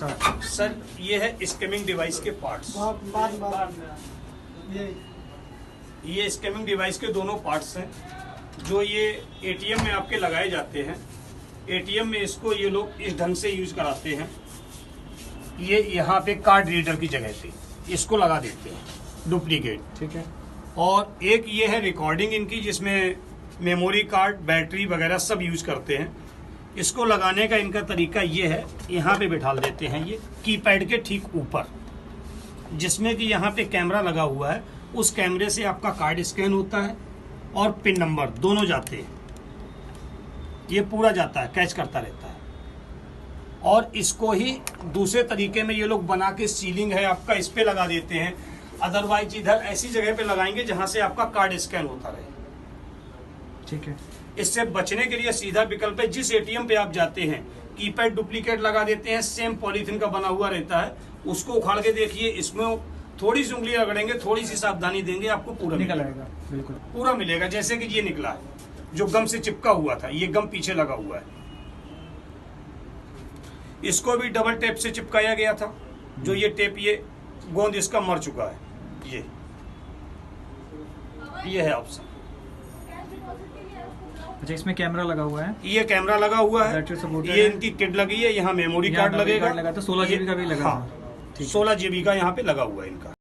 Start. Sir ये है scamming device के पार्ट्स। ये स्कैमिंग डिवाइस के दोनों पार्ट्स हैं जो ये एटीएम में आपके लगाए जाते हैं। एटीएम में इसको ये लोग इस ढंग से यूज कराते हैं। ये यहाँ पे कार्ड रीडर की जगह पे इसको लगा देते हैं डुप्लीकेट, ठीक है। और एक ये है रिकॉर्डिंग इनकी, जिसमें मेमोरी कार्ड, बैटरी वगैरह सब यूज करते हैं। इसको लगाने का इनका तरीका ये है, यहाँ पे बिठा देते हैं ये कीपैड के ठीक ऊपर, जिसमें कि यहाँ पे कैमरा लगा हुआ है। उस कैमरे से आपका कार्ड स्कैन होता है और पिन नंबर दोनों जाते हैं। ये पूरा जाता है, कैच करता रहता है। और इसको ही दूसरे तरीके में ये लोग बना के सीलिंग है आपका, इस पे लगा देते हैं। अदरवाइज इधर ऐसी जगह पे लगाएंगे जहां से आपका कार्ड स्कैन होता रहे, ठीक है। इससे बचने के लिए सीधा विकल्प है, जिस एटीएम पे आप जाते हैं कीपैड डुप्लीकेट लगा देते हैं, सेम पॉलीथीन का बना हुआ रहता है। उसको उखाड़ के देखिए, इसमें थोड़ी सी उंगली रगड़ेंगे, थोड़ी सी सावधानी देंगे, आपको पूरा निकल आएगा, बिल्कुल पूरा मिलेगा। जैसे कि ये निकला है, जो गम से चिपका हुआ था, ये गम पीछे लगा हुआ है। इसको भी डबल टेप से चिपकाया गया था, जो ये टेप, ये गोंद इसका मर चुका है। ये है ऑप्शन। अच्छा, इसमें कैमरा लगा हुआ है, ये कैमरा लगा हुआ है, बैटरी सपोर्ट ये इनकी किट लगी है, यहाँ मेमोरी कार्ड लगेगा, लगा तो 16 GB का भी लगा। हाँ, 16 GB का यहाँ पे लगा हुआ है इनका।